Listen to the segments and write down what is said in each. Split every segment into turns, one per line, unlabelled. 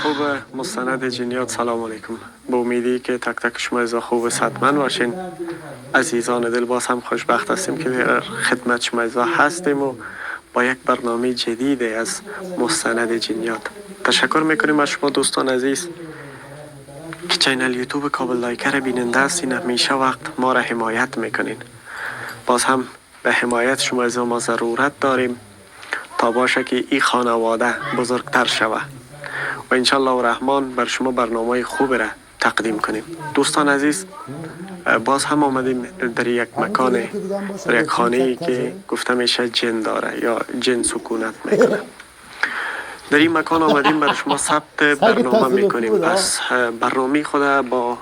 خوب مستند جنیات سلام علیکم. با امیدی که تک تک شما از خوب صحتمند باشین. عزیزان دل باز هم خوشبخت هستیم که در خدمت شما از هستیم و با یک برنامه جدید از مستند جنیات. تشکر میکنیم از شما دوستان عزیز که چینل یوتیوب کابل لایکر بیننده هستین. همیشه وقت ما را حمایت میکنین. باز هم به حمایت شما از ما ضرورت داریم تا باشه که این خانواده بزرگتر شود و انشالله و رحمان بر شما برنامه خوب را تقدیم کنیم. دوستان عزیز باز هم آمدیم در یک مکان، در یک خانه‌ای که گفته میشه جن داره یا جن سکونت میکنه. در این مکان آمدیم بر شما ثبت برنامه میکنیم. پس برنامه خود با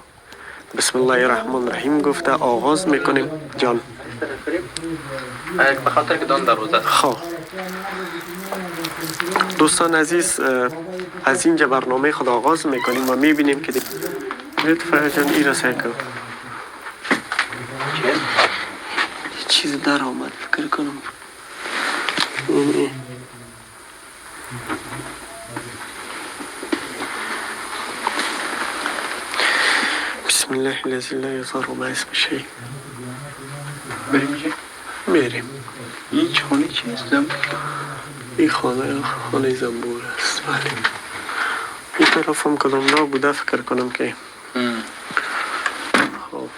بسم الله الرحمن الرحیم گفته آغاز میکنیم. جان
به خاطر که دان در روزه.
خب دوستان عزیز از اینجا برنامه خود آغاز میکنیم و میبینیم که لطفا جان ای رسه کن چیز در آمد فکر کنم بسم الله الذی لا یضر مع اسمه شیء.
بریم چی؟
میریم.
این خانه چیست؟
این خانه زنبور است. بله این طرف هم کدام نا بوده فکر کنم که خب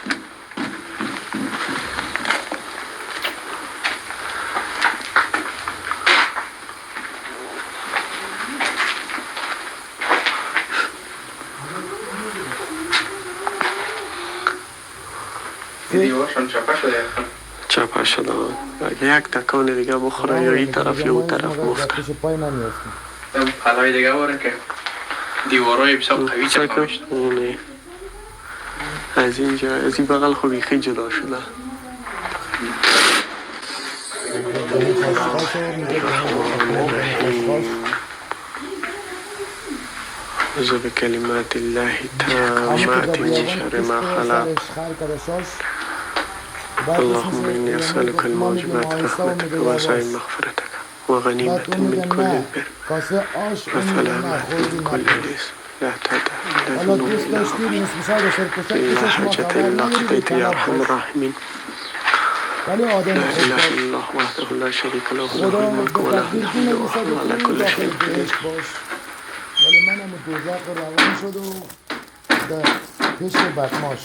دیوارشان چپه شده.
چپه شده. اگه یک تکان دیگه بخوره یا این طرف یا اون طرف مفته.
پلای دیگه باره که دیوارای بسیار قوی چپه شده.
از اینجا از این بغل خوبی خیلی جدا شده. اعوذ بکلمات الله التامات من شر ما خلق. اللهم إني أسألك الموجبات رحمتك ووسائل مغفرتك وغنيمة من كل البر وسلامة من كل الإثم لا تدع إلا ذنوب إلا حاجة إلا قضيت يا أرحم الراحمين. لا إله إلا الله وحده لا شريك له له الملك وله الحمد وهو على كل شيء قدير.
ولی منم دوزخ روان شد و در پیش بدماش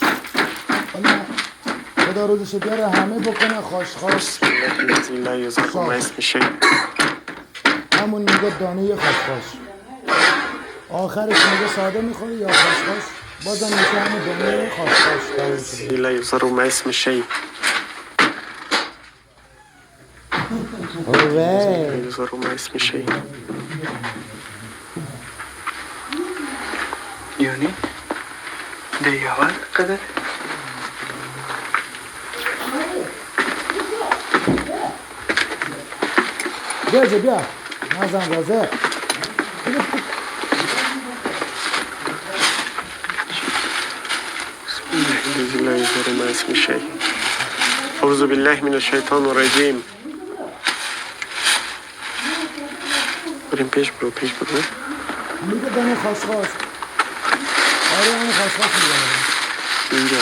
خدا روزش بیاره همه بکنه خاشخاش
لا یضر مع اسمه شیء.
همون میگه دانه خاشخاش آخرش میگه ساده میخوری یا خاشخاش بازم میشه همون دانه خاشخاش.
لا یضر مع اسمه شیء. لا یضر مع اسمه شیء.
یعنی دیگه اول قدر
بیا نازم رازه
بسم الله الذي لا يضر مع اسمه شيء. أعوذ بالله من الشیطان الرجیم. بریم پیش برو
میگه دانه خاشخاش. آره همون خاشخاش میگه
اینجا.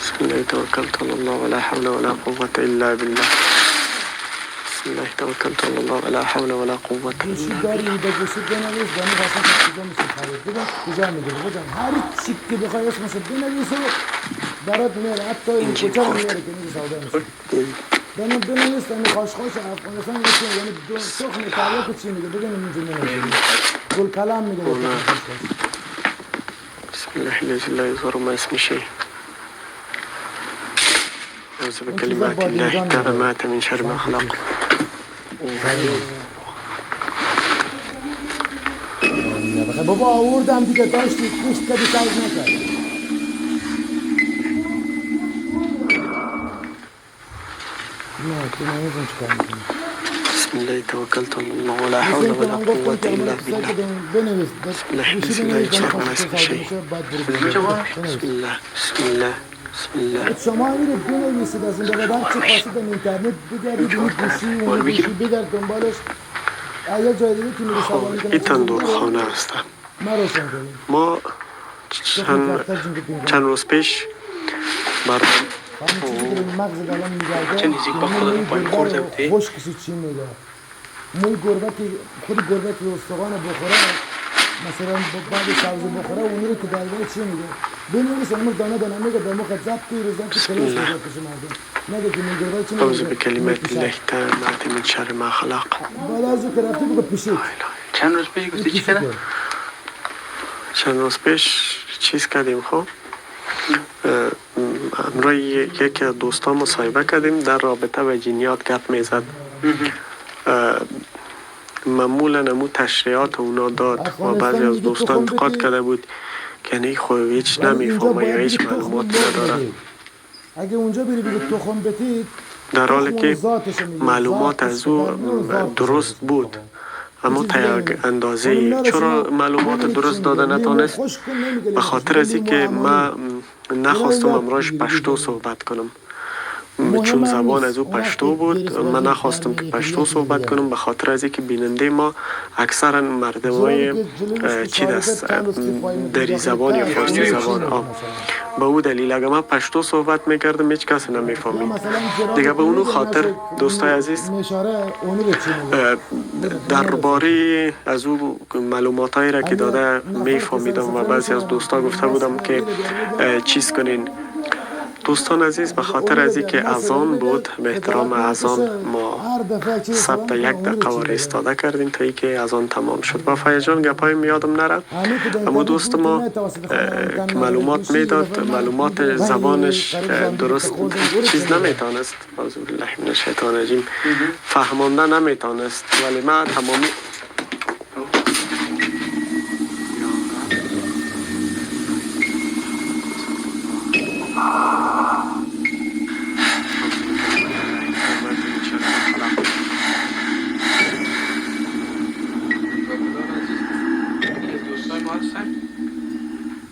بسم الله توکلت علی الله ولا حول ولا قوة الا بالله. بسم الله توکلت علی الله ولا حول ولا قوة الا بالله.
داری بگوشید بنویس دانه خاشخاش کجا میشه خرید ببین کجا میگه ببین هر چی که بخوای اسمش بنویس برات میاره حتی این کجا میاره که میگه سودا میشه. دانه بنویس دانه خاشخاش افغانستان میشه یعنی دو تخم تریاک چی میگه ببین اینجوری نمیشه گل کلام میگه
بسم الله الذي لا يضر مع اسمه شيء. أعوذ بكلمات الله التامات من شر ما خلق.
بابا آوردم دیگه داشتی گوش کردی سعی نکرد. نه تو نمیدونم چیکار میکنی.
بسم الله توكلت على الله ولا حول ولا قوة إلا بالله.
بنویس.
بسم الله الذي لا يضر مع اسمه شيء. بسم الله بسم الله بسم الله.
شما میرید بنویسید از این به بعد چه خواستید اینترنت بگردید این گوشی اون گوشی بگرد دنبالش. اگه جای دیگه که میری سوال میکنه.
این تندور خانه هستم. ما چند روز پیش برام
چه نزدیک با خودت پایم خورده بودی؟
خوش کسی چی میگه موی گربتی خود گربتی استخوان بخوره مثلا بعد سبزی بخوره اونی رو که درباره چی میگه بنویس اون دانه دانه میگه به مخ ضبط توی روزا که کلاس میگه پیش مردم نگه که من گربت چی میگه
اعوذ بکلمات الله التامات من شر ما خلق.
بعد از اون که رفتی بگه پیشید
چند روز پیش گفتی چی کنه؟
چند روز پیش چیز کردیم خب امروز یکی از دوستان مصاحبه کردیم در رابطه و جنیات گپ میزد. معمولا نمو تشریعات اونا داد و بعضی از دوستان انتقاد کرده بود که نه خب هیچ نمیفهمه یا هیچ معلومات نداره.
اگه اونجا بری بگید تخم بتید
در حالی که معلومات از او درست بود اما تا یک اندازه چرا معلومات درست داده نتانست به خاطر از اینکه من نخواستم امروز پشتو صحبت کنم چون زبان از او پشتو بود من نخواستم که پشتو صحبت کنم به خاطر از اینکه بیننده ما اکثرا مردمای چی دست دری زبان یا فارسی زبان به او دلیل اگر من پشتو صحبت میکردم هیچ کسی نمیفهمید دیگه به اونو خاطر دوستای عزیز درباره از او معلومات هایی را که داده میفهمیدم و بعضی از دوستا گفته بودم که چیز کنین. دوستان عزیز به خاطر از اینکه اذان بود به احترام اذان ما ثبت 1 دقیقه و ایستاده کردیم تا اینکه اذان تمام شد. با فیجان گپای میادم نره اما دوست ما که معلومات میداد معلومات زبانش درست چیز نمیتونست اعوذ بالله من الشیطان الرجیم فهمانده نمیتونست ولی من تمامی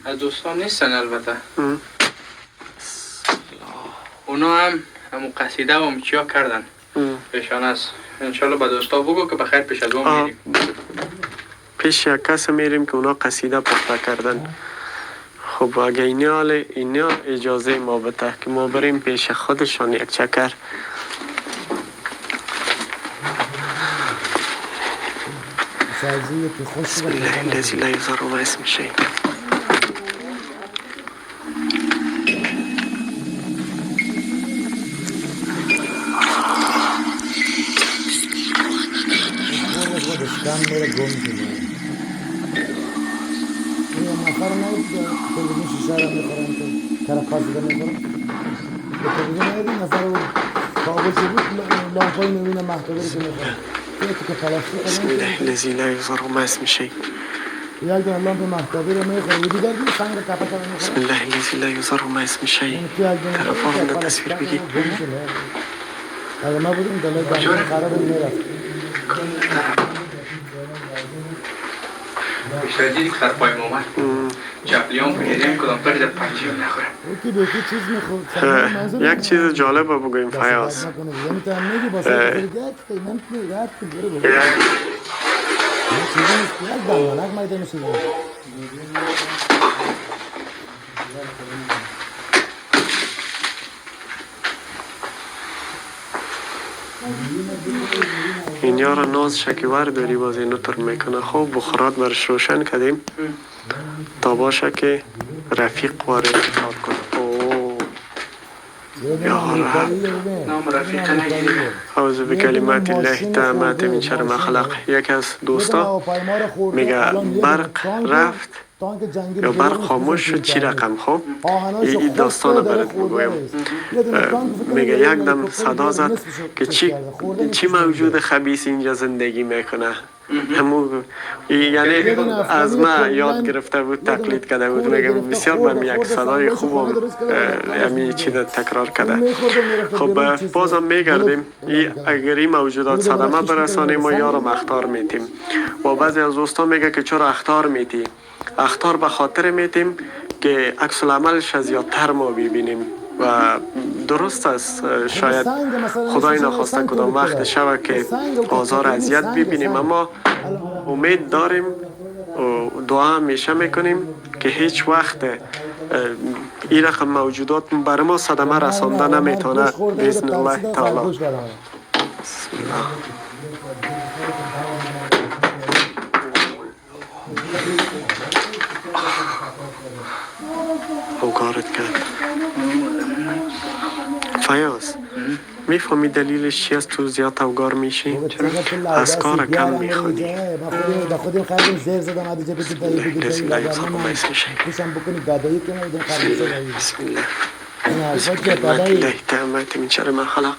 از دوستان نیستن البته اونا هم همون قصیده و چیا کردن پیشان است انشالله به دوستا بگو که بخیر پیش از اون میریم
پیش یک کس میریم که اونا قصیده پخته کردن. خب اگه اینا اجازه ما بده که ما بریم پیش خودشان یک چکر بسم الله الذي لا يضر مع اسمه شيء. بسم الله الذي لا يضر مع اسمه شيء. بسم الله الذي لا يضر مع اسمه شيء. تلفون تصویر بگی
ما بودیم دلال خراب میرفت
بیشتر خر پای مومن جبلیان بگیریم کدام پر در پنجیم نخورم
یک چیز جالب بگویم فیاض این یار ناز شکیور داری باز اینو تر میکنه. خب بخورات برش روشن کردیم تا باشه که رفیق وارد کار کنه.
یه آمریکاییه ببین
نام رفیق
یه آمریکاییه.
اعوذ بکلمات الله تامات من شر ما خلق. یکی از دوستا
هواپیما رو خورده.
میگه
الان یه
برق
تانک-
رفت
تانک جنگی
یا
رو
برق
گرفت
خاموش
می‌فرسته
شد چی
زمین.
رقم خب
آهناشو
این
خورده
داستان رو
داره
برات
خورده
بگویم.
است. یه دونه تانک فکر کنم
میگه
یه
یک دم
هلیکوپتر
صدا
رو
زد
نصفشو
که
کش
چی
کرده. خورده
چی
نصفش
موجود
نمی‌ده.
خبیث اینجا زندگی میکنه. همون یعنی
یه دونه افغانی
از ما
کلاً
یاد گرفته بود
یه دونه
تقلید کرده بود.
کوره
میگه
گرفته،
بسیار
خورده،
من یک
خورده،
صدای
سنبایش خانه
خوبم
درست کرده،
همین چی رو تکرار
اون
کرده.
می‌خورده می‌رفته
خب
بیرون چیز
بازم میگردیم اگر این موجودات
اون دوباره
صدمه
خشکی
برسانیم ما
کنه.
یارم اختار میتیم. و بعضی از دوستان میگه که چرا اختار میتی؟ اختار به خاطر میتیم که عکس العملش از زیادتر ما ببینیم و درست است. شاید
سنگ مثلا
خدای
مثل
نخواسته
سنگ
کدام
تولید
وقت
کرده.
شوه که
سنگ و
آزار
کتابی
اذیت
سنگ،
ببینیم
سنگ.
اما امید داریم و دعا همیشه میکنیم که هیچ وقت این رقم موجودات بر ما صدمه رسانده نمیتونه باذن الله تعالی. بسم الله. اوگارت کرد. فیاض میفهمی دلیلش چی است تو زیاد اوگار میشی؟ از کار کم میخوانی.
من خودم خریدم زیر زدم عادی جبه تو دایی بگی دایی لگر من پیشم بکنی گدایی کنه بدون خریدم دایی.
بسم الله.
این حرفا که
کلمت
دایی
الله تعمت من شر ما خلق.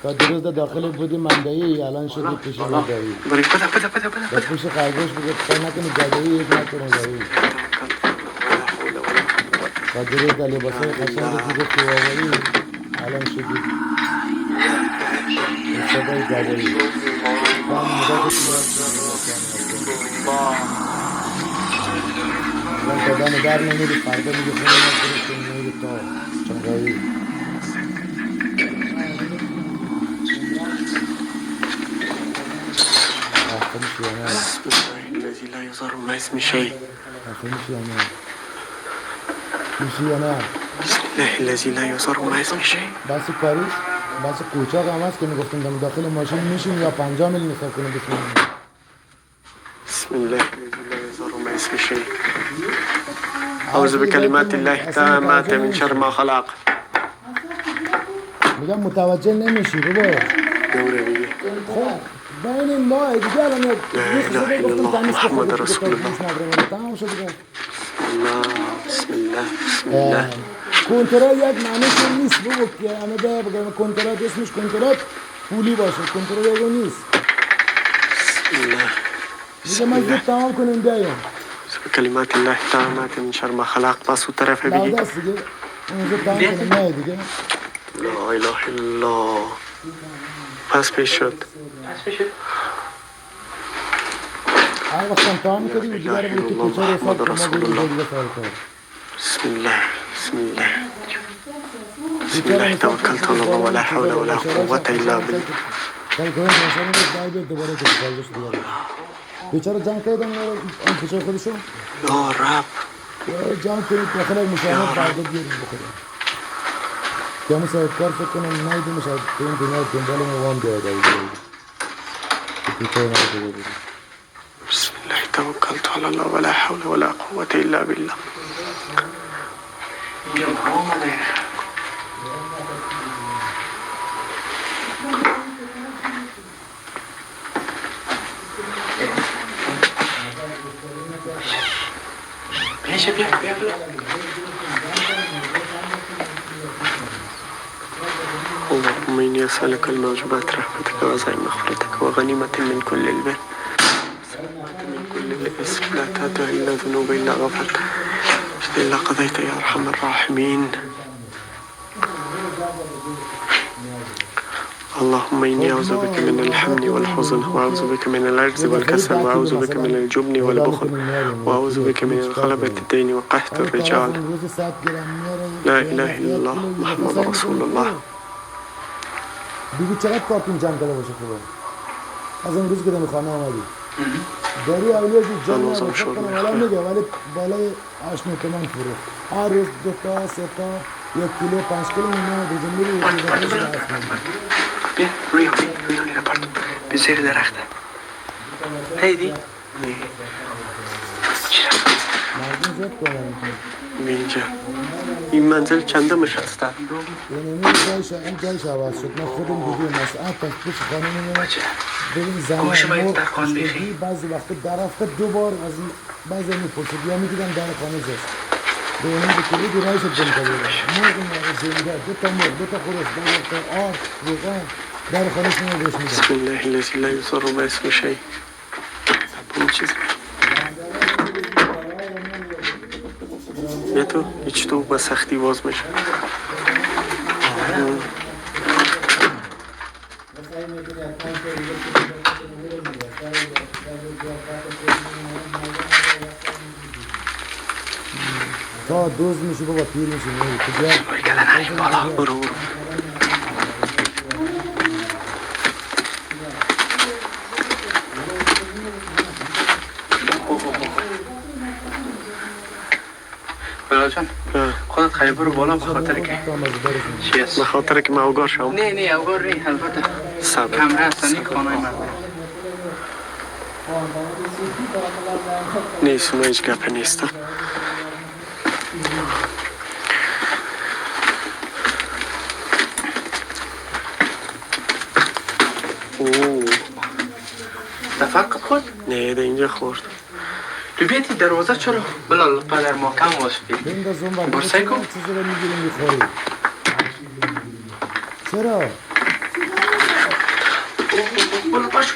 تا دیروز در داخل بودی من دایی الان شدی پیش من دایی.
بری بده
در پیش خرگوش بگه پای نکنی گدایی یک نکنی دایی. تا دیروز در لباسای قشنگی که گفتی واقعی الان شدی صدای گدایی. من نگاه الان تا دم در نمیری فردا میگه خونه ما درست نمیری تا چنگایی. آخرش یا نه
بسم الله الذی لا یضر مع اسمه شیء.
آخرش یا نه میشه یا نه
بسم الله الذی لا یضر مع اسمه شیء.
بس کاریش بس کوچاق هم هست که میگفتیم دم داخل ماشین میشیم یا 50 میل نصف کنیم بسم الله.
بسم الله الذي لا يضر مع اسمه شيء. أعوذ بكلمات الله التامات من شر ما خلق.
میگم متوجه نمیشی بابا.
دوره دیگه.
خب بین ما دیگه الان
لا اله الا الله محمد رسول الله.
تمام شد دیگه.
الله بسم الله بسم الله.
کنترل یک معنیش نیست بابا که همه بگم کنترل اسمش کنترل پولی باشه کنترل یه نیست.
بسم الله.
میگه من زود تمام کنیم بیایم.
بكلمات الله التامات من شر ما خلق. بس طرف بگی.
لا دست دیگه اون زود تمام کنیم نه دیگه.
لا اله الا الله. پس پیش شد.
هر وقت تمام کردی دیگه رو بگی که چه
محمد
رسالت
رسول
ما
الله.
دیگه سوال کن.
بسم الله بسم الله بسم الله توكلت على الله ولا حول ولا قوة إلا بالله.
کل کوه انسان رو باید دوباره که سالش دیگه. بیچاره جان کردن اون بیچاره خودشو
یا رب
جان کنید داخل مشاهده فردا بیارید بخورید. که همون سر کار فکر کنم نایدیم شاید تو این دنیا دنبال ما وام بیاید بیچاره نایده بودید.
بسم الله توكلت على الله ولا حول ولا قوة إلا بالله. اللهم إني أسألك الموجبات رحمتك وعزائم مغفرتك وغنيمة من كل البر وسلامة من كل الإثم لا تدع إلا ذنوب إلا غفرت إلا قضيت يا أرحم الراحمين. اللهم إني أعوذ بك من الحمن والحزن وأعوذ بك من العجز والكسل وأعوذ بك من الجبن والبخل وأعوذ بك من غلبة الدين وقهر الرجال. لا إله إلا الله محمد رسول الله.
دیگه چقدر کارتون جمع کرده باشه خوبه از امروز که دمی خانه آمدی داری اولیه جمع نباشه فکر کنم ولی میگه ولی بالای 8 تومن فروخت هر روز 2 تا 3 تا 1 کیلو 5 کیلو میمونه دیگه میری یکی دیگه
بیا روی این پارت به زیر درخته هیدی
مردم زیاد کنم
اینجا این منزل چندمش هست؟
یعنی این جایش عوض شد من خودم دیدیم مثلا تا پیش خانه میمونم ببین زمان مرغ خشکگی بعضی وقتا در هفته 2 بار از این بعضی میپرسید یا میدیدم در خانه زست به اونی به کلی دیرایش دن کنید مرغ زنده 2 تا مرغ 2 تا خروش 2 تا آرد روغن در خانه شما بهش میدن
بسم الله الذی لا یضر مع اسمه شیء این چیز یه تو هیچ تو به سختی باز میشه
تا دوز میشه بابا پیر میشه
برو برو
بلال جان خودت خیلی برو بالا به خاطر که چی است؟
به خاطر که من اوگار شم
نه نه اوگار نی البته
صبر
کمره هستنی خانه من
نیست اونو هیچ گپ نیست
دفعه خود؟
نه ده اینجا خورد
تو بیتی دروازه چرا؟ بلال پدر محکم واسطی برسه کن
چیزی رو میگیریم میخوری چرا؟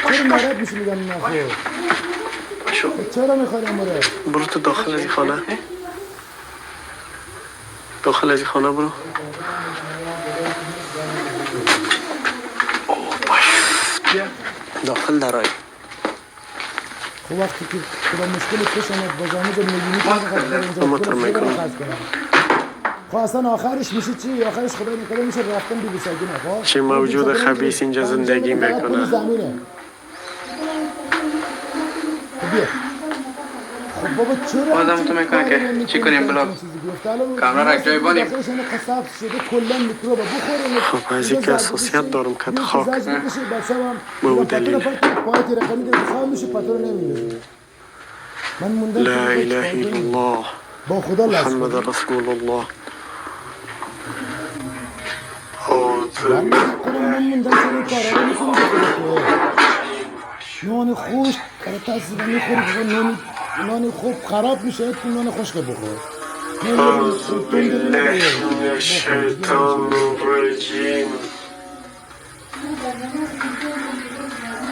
چرا مرد میشه میگم نخور چرا میخوری مرد؟
برو تو داخل از این خانه داخل از این خانه برو داخل درای
خب وقتی که خدا مشکل پیش آمد بازامه جا میگیمی که
اما تر میکنم
خب اصلا آخرش میشه چی؟ آخرش خدا نکنه میشه رفتن بی ساگینه خب؟
چه موجود خبیث اینجا زندگی میکنه
زمینه خب بیا خب بابا چرا
آدم تو میکنه که چی کنیم بلال کامرا را جای بانیم
قصاب شده کلا میکروب بخوره
خب از اینکه اساسیت دارم که خاک به او دلیل
پایت رقمی که خواه میشه پتر نمیده من موندم
لا اله الا الله
با خدا لازم
محمد رسول الله
من موندم که این کارا رو میکنم نان خوش برای تحصیل میخوری نان خوب خراب میشه تو نان خشک بخور
اعوذ بالله من الشیطان الرجیم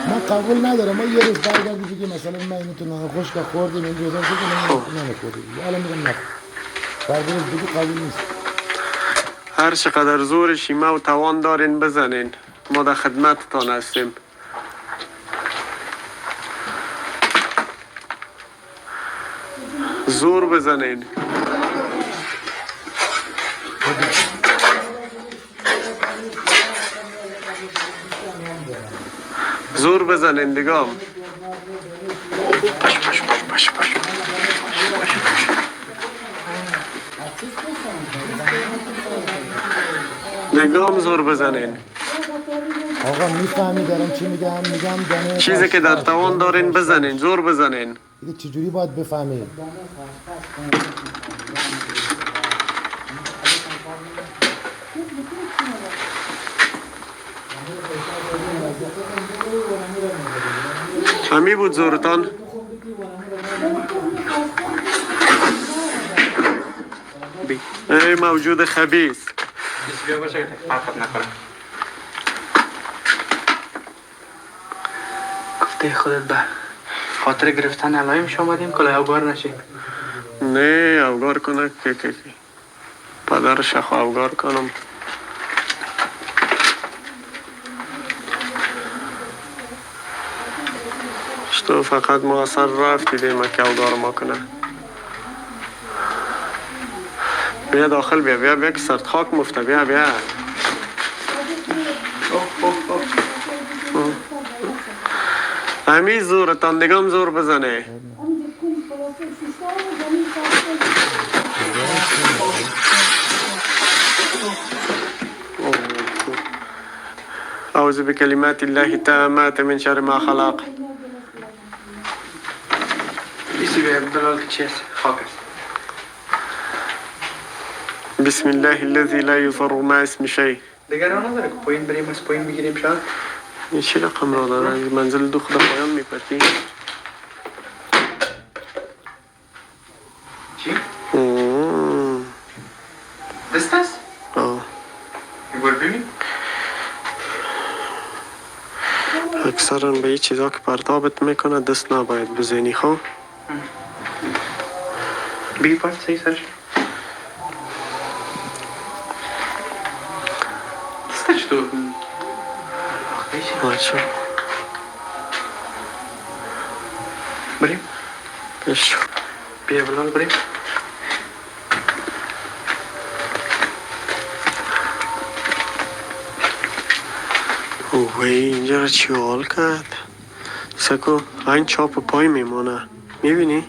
من قبول ندارم ما یه روز برگردی بگی مثلا من اینو تو نان خشک خوردیم این روزا که نان خوردیم الان میگم نه برگرد بگی قبول نیست
هر چقدر زور شیمه و توان دارین بزنین ما در خدمتتان هستیم زور بزنین زور بزنین دیگه باش نگام زور بزنین
آقا میفهمی دارم چی میگم دانه
چیزی که در توان دارین بزنین زور بزنین
دیگه چجوری باید بفهمی
همی بود زورتان ای موجود خبیث
بیا باشه که فرقت نکنه گفته خودت به خاطر گرفتن علایمش آمدیم که اوگار نشی
نه اوگار کنه که پدرش اوگار کنم تو فقط مؤثر رفتی دیمه که اوگار ما کنه بیا داخل بیا که سرت خاک مفته بیا همی زورتان دیگم زور بزنه اعوذ بکلمات الله التامات من شر ما خلق
بیسی بیا بلال که چیست خاک است
بسم الله الذي لا يضر مع اسم شيء.
دیگر راه نداره که پایین بریم از پایین بگیریم شاید.
این چی رقم را داره؟ از منزل دو خود پایان میپرتی؟
چی؟ دست است؟
آه.
بگو ببین.
اکثرا به این چیزا که پرتابت میکنه دست نباید بزنی. خب
بگی پایین صحیح سرش. دستش تو
باشه
بریم.
بشو
بیا بلال بریم.
اوه اینجا را چی حال کرد؟ سکو این چاپ پای میمونه میبینی؟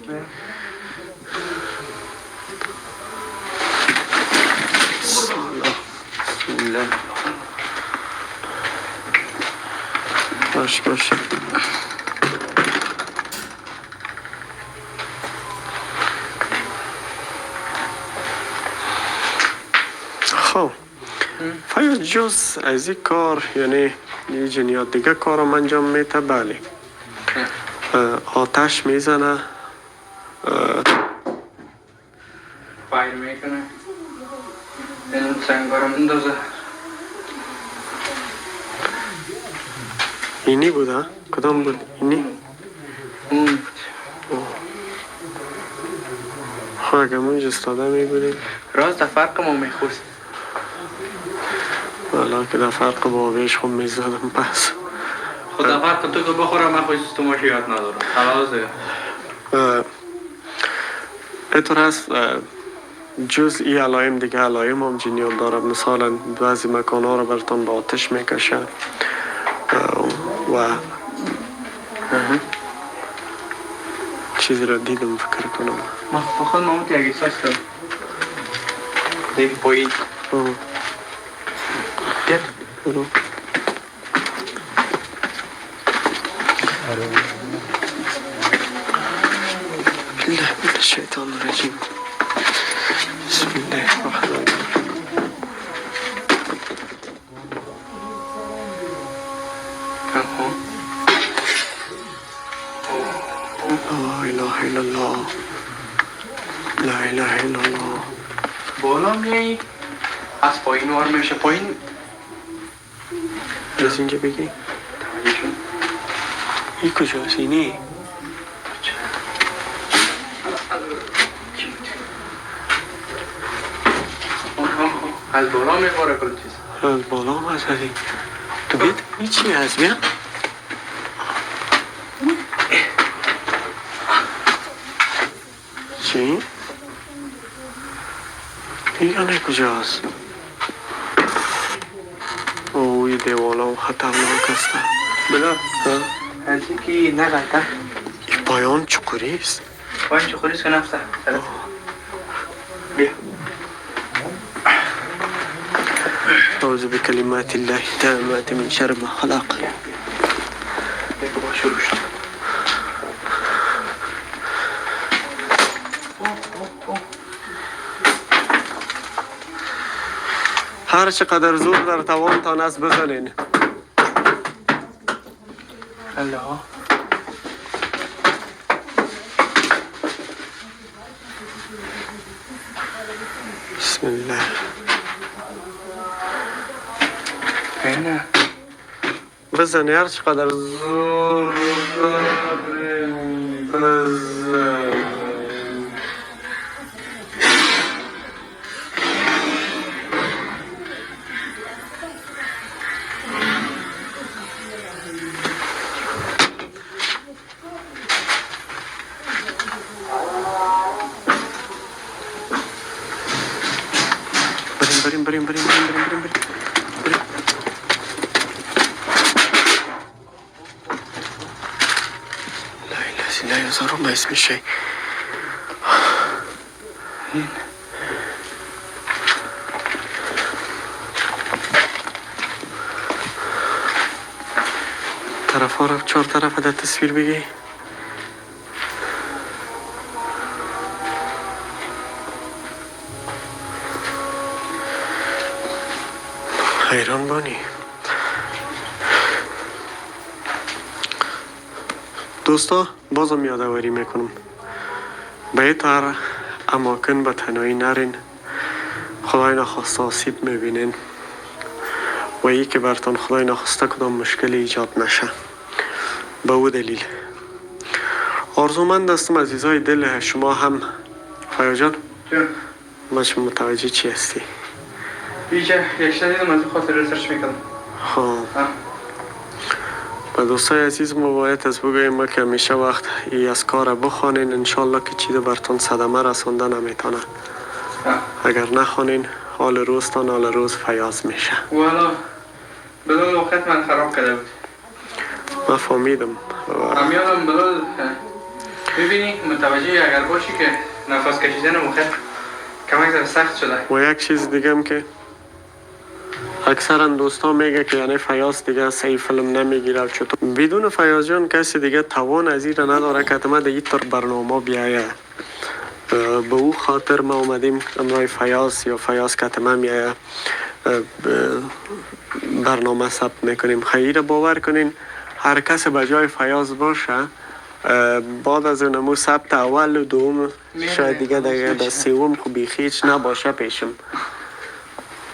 بسم
باشه خب فیاض جز از این کار یعنی یه جنیات دیگه کارم انجام میته بله آتش میزنه
فایر میکنه این سنگارو مندازه.
اینی بوده؟ کدام بود؟ اینی؟
اون بود.
خب اگه منج استاده میبودیم
راز در فرق ما میخوست.
والا که در فرق با بیش خود میزدم پس
خدا فرق تو که بخورم من خوش تو ماشی یاد ندارم. خلاصه
اینطور هست جز ای علائم دیگه علائم هم جنیات داره. مثلا بعضی مکان ها رو برتان با آتش میکشه و چیزی را دیدم فکر کنم
ما خود ماموت یک احساس کنم دیم پایین بیاد
برو بالله من الشیطان الرجیم بسم الله الرحمن الرحیم لا اله الا الله لا اله الا الله.
بالا میایی از پایین وار میشه پایین
از اینجا بگی این کجاست اینی؟
از بالا میخوره کل چیز.
از بالا هم از هزی تو بید این چی هست بیا چی؟ این یعنی کجاست؟ اوی دیوالا و خطرناک است
بلا
ها؟
از اینکه نگلته
این پایان چکوری است
پایین چخوریست که نفته بیا
اعوذ بکلمات الله التامات من شر ما خلق.
بیا با شروع شد.
هر چقدر زور در توانتان است بزنین.
الله
بسم الله
اینه
بزنی هر چقدر زور بزن. بریم لا يزار ما اسم شيء. طرف ها چهار طرف در تصویر بگی حیران بانی. دوستا بازم یادآوری میکنم به این طور اماکن به تنهایی نرین. خدای نخواسته آسیب میبینین و ای که برتان خدای نخواسته کدام مشکلی ایجاد نشه. به او دلیل آرزومند هستم عزیزای دل شما هم. فیا جان ما چه متوجه چی هستی؟
بیچه یکشتر دیدم از خاطر ریسرچ میکنم.
به دوستای عزیز ما باید از بگوییم ما که همیشه وقت ای از کار بخوانین انشالله که چیز برتون صدمه رسونده نمیتونه. اگر نخوانین حال روزتان حال روز فیاض میشه.
والا بلال وقت من خراب کرده بود.
من فهمیدم.
همیادم بلال ببینی متوجه اگر باشی که نفس کشیدن وقت کمک سخت شده.
و یک چیز دیگه هم که اکثرا دوستا میگه که یعنی فیاض دیگه صحیح فیلم نمیگیره. چطور بدون فیاض جان کسی دیگه توان از این نداره که حتما دیگه طور برنامه بیایه. به او خاطر ما اومدیم امرای فیاض یا فیاض که حتما میایه برنامه ثبت میکنیم. خیلی باور کنین هر کس به جای فیاض باشه بعد از نمو ثبت اول و دوم شاید دیگه در سوم خب بیخی هیچ نباشه پیشم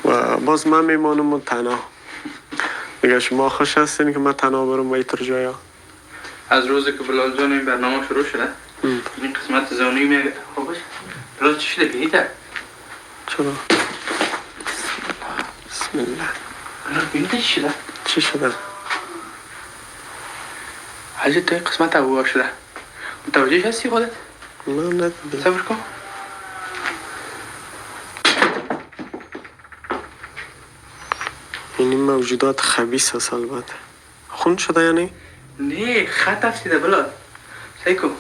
و باز من میمانم تنها. دیگه شما خوش هستین که من تنها برم و ایتر جایا.
از روزی که بلال جان این برنامه شروع شده این قسمت زانی میگه خوبش بلال چی شده بینیده؟
چرا؟ بسم الله.
بلال بینیده چی شده؟
چی شده؟
حاجی توی قسمت ابوها شده متوجه هستی خودت؟
من ندیدم.
صبر کن.
این موجودات خبیث هست البته. خون شده یعنی؟
نه خط افتیده بلال سعی کن.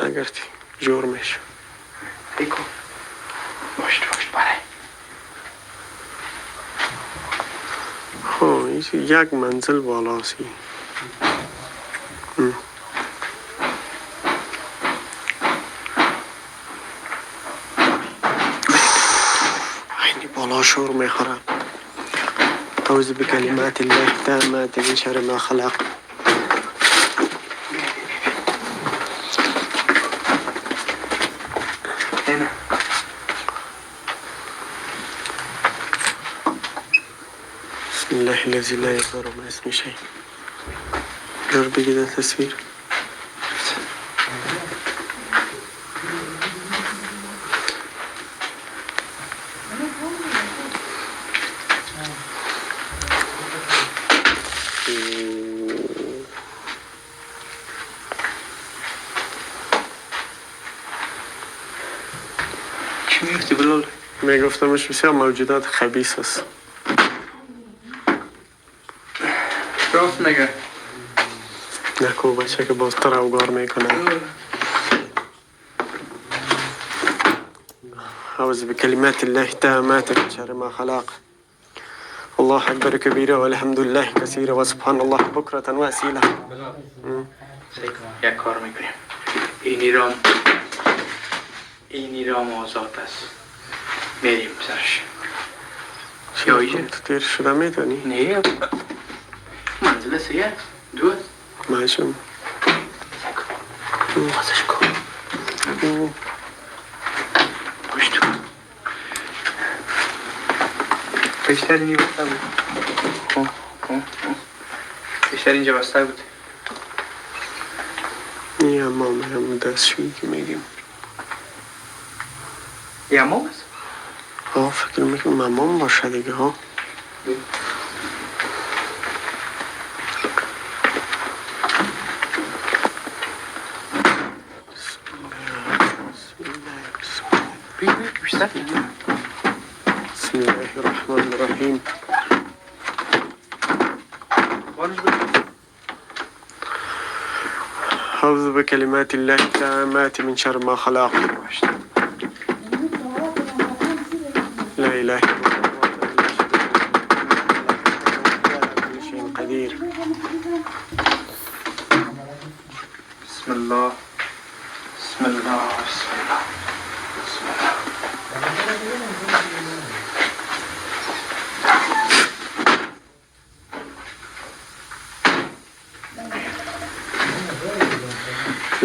نگردی جور میشه.
سعی کن. باشت برای
یک منزل بالاست. اینی بالا شور میخوره. اعوذ بکلمات الله التامات من شر ما خلق. بسم الله الذي لا يضر مع اسمه شيء. جرب كده تصوير.
چی میگفتی بلال؟
میگفتمش بسیار موجودات خبیث است.
راست میگه.
نکو بچه که بازتر اوگار میکنه. اعوذ بکلمات الله التامات من شر ما خلق. الله اکبر کبیره والحمد لله کثیره و سبحان الله بکرة و اصیله.
یک کار میکنیم. این رام آزاد است. میریم سرش.
یا ایشه؟ تو تیر شده میتونی؟
نه منزل سیه دو است.
ماشم.
بازش کن. پشت کن. بیشتر اینجا بسته بود. بیشتر اینجا بسته بود.
این امام هم دستشویی که میگیم.
یه امام است؟
فکر میکنم امام باشه دیگه ها. بسم الله الرحمن الرحیم. اعوذ بکلمات الله التامات من شر ما خلق. لا اله الا الله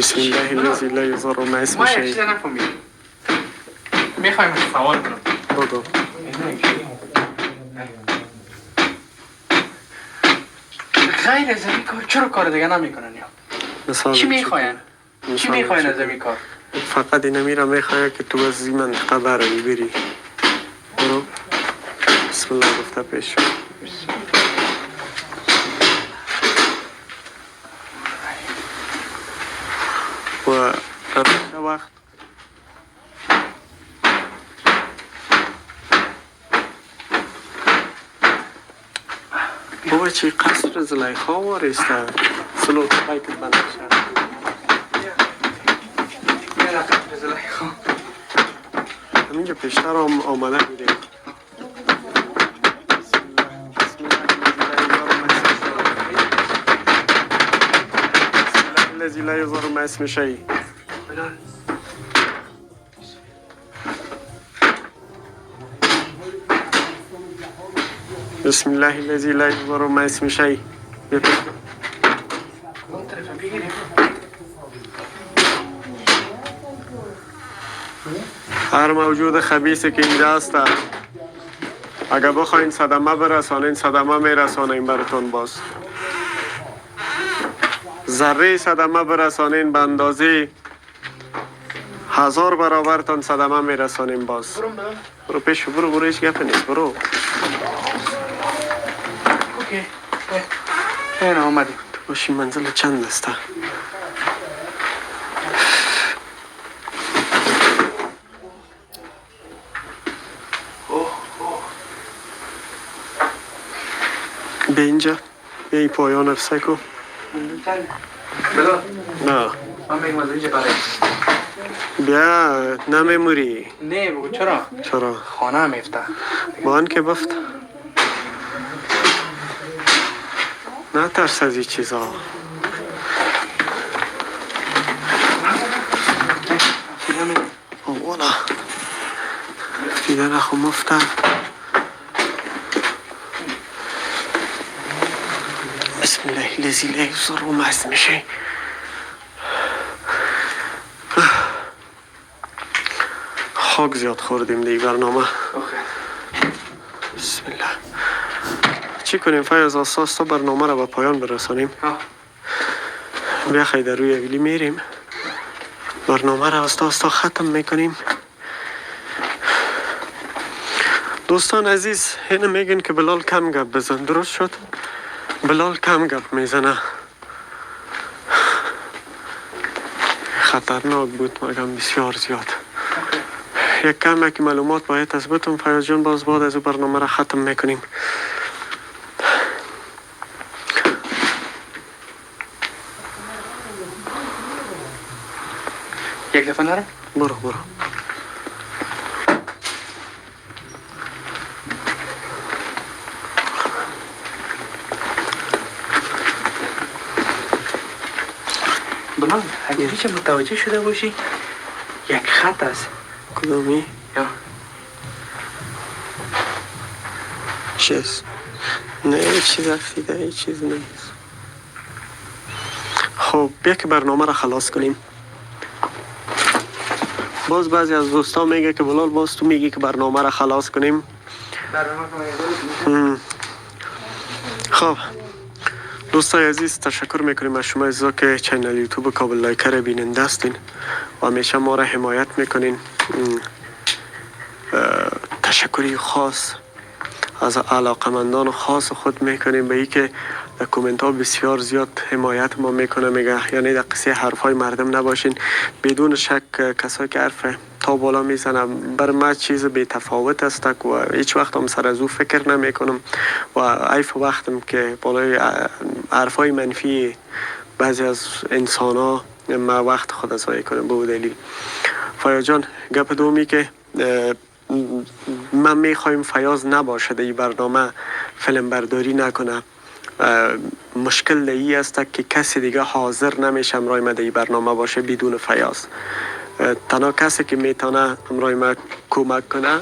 بسم الله الذی لا یضر مع اسمه
ما یک چیز
شیء.
نفهمیدم. میخوایم سوال کنم.
بگو.
غیر از این کار چرا کار دیگه نمیکنن یا؟
مثال
چی میخواین؟ چی
مثال
میخواین
چی؟
از این کار؟
فقط این میرا میخواه که تو از این منطقه برایی بری. برو. بسم الله گفته پیش شو. و همیشه وقت بابا چی قصر زلیخا وارسته سلو بایکت بند شد. همینجا پیشتر آمده بودیم. الذي لا يظهر مع اسم شيء. بسم الله الذي لا يظهر مع اسم شيء. هر موجود خبیثی که اینجا هست اگر بخواین صدمه برسانین صدمه میرسانین براتون باز. ذره صدمه برسانین به اندازه 1000 برابرتان صدمه میرسانیم باز. برو پیش برو هیچ گپ نیست برو.
اوکی. این آمدیم.
تو باشی منزل چند است؟ به اینجا به این پایان افسه کو.
بلا
نه
من میگم از اینجا برای
بیا نمیموری.
نه بگو چرا؟
چرا؟
خانه میفته
با آن که بفت نه ترس از این چیزا. اولا دیده نخو مفته. بسم الله الذي لا يضر مع اسمه شيء. خاک زیاد خوردیم دیگه برنامه. بسم الله. چی کنیم فیض اساس تا برنامه را به پایان برسانیم. بیا خیلی در روی اویلی میریم برنامه را استا ختم میکنیم. دوستان عزیز اینو میگن که بلال کم گپ بزن. درست شد؟ بلال کم گپ میزنه. خطرناک بود مگم بسیار زیاد. یک کمک معلومات باید از بتون فیاض جان باز بعد از برنامه را ختم میکنیم.
یک دفعه نرم؟
برو
بلان اگر هیچ متوجه شده باشی یک خط است.
کدومی؟
یا
چیز؟ نه هیچ چیز افتیده هیچ چیز نیست. خب بیا که برنامه را خلاص کنیم. باز بعضی از دوستا میگه که بلال باز تو میگی که برنامه را خلاص کنیم. خب دوستای عزیز تشکر میکنیم از شما عزیزا که چینل یوتیوب کابل لایکر بیننده هستین و همیشه ما را حمایت میکنین. تشکری خاص از علاقمندان خاص خود میکنیم به ای که در کومنت ها بسیار زیاد حمایت ما میکنه. میگه یعنی در قصه حرف های مردم نباشین. بدون شک کسایی که حرف تا بالا میزنم بر ما چیز بی تفاوت است و هیچ وقت هم سر از او فکر نمی کنم و عیف وقتم که بالای حرف های منفی بعضی از انسان ها ما وقت خود ضایع کنم. به دلیل فیاض جان گپ دومی که من میخوایم فیاض نباشه در این برنامه فیلم برداری نکنه. مشکل ای است که کسی دیگه حاضر نمیشه امرای ما در این برنامه باشه بدون فیاض. تنها کسی که میتونه امرای ما کمک کنه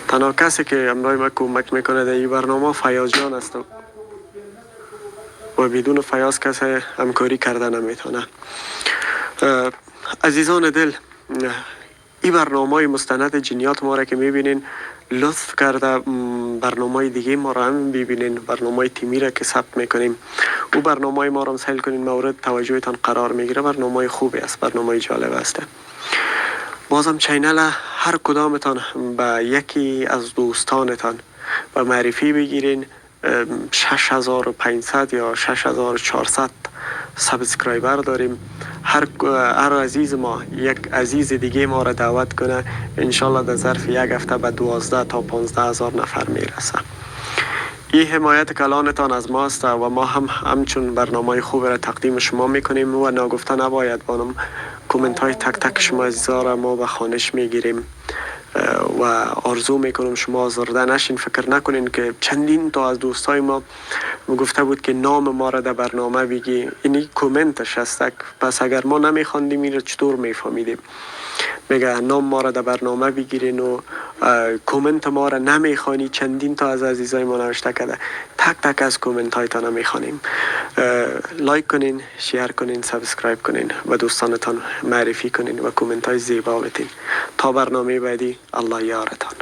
تنها کسی که امرای ما کمک میکنه در این برنامه فیاض جان است. و بدون فیاض کسی همکاری کرده نمیتونه. عزیزان دل، این برنامه مستند جنیات ما را که میبینین لطف کرده برنامه دیگه ما را هم ببینین، برنامه تیمی را که ثبت میکنیم او برنامه ما را هم سهل کنین مورد توجهتان قرار میگیره. برنامه خوبی است، برنامه جالب است. بازم چینل هر کدامتان به یکی از دوستانتان و معرفی بگیرین. 6500 یا 6400 سابسکرایبر داریم. هر عزیز ما یک عزیز دیگه ما را دعوت کنه، انشالله در ظرف یک هفته به 12 تا 15 هزار نفر میرسه. این حمایت کلانتان از ماست و ما هم همچون برنامه خوب را تقدیم شما میکنیم و ناگفته نباید بانم کومنت های تک تک شما عزیزا را ما به خوانش میگیریم و آرزو میکنم شما آزرده نشین. فکر نکنین که چندین تا از دوستای ما گفته بود که نام ما را در برنامه بگی، اینی کومنتش هستک، پس اگر ما نمیخواندیم این را چطور میفهمیدیم؟ میگه نام ما را در برنامه بگیرین و کومنت ما را نمیخوانی. چندین تا از عزیزای ما نوشته کرده، تک تک از کومنت هایتان میخوانیم. لایک کنین، شیر کنین، سابسکرایب کنین و دوستانتان معرفی کنین و کومنت های زیبا بتین. تا برنامه بعدی، الله یارتان.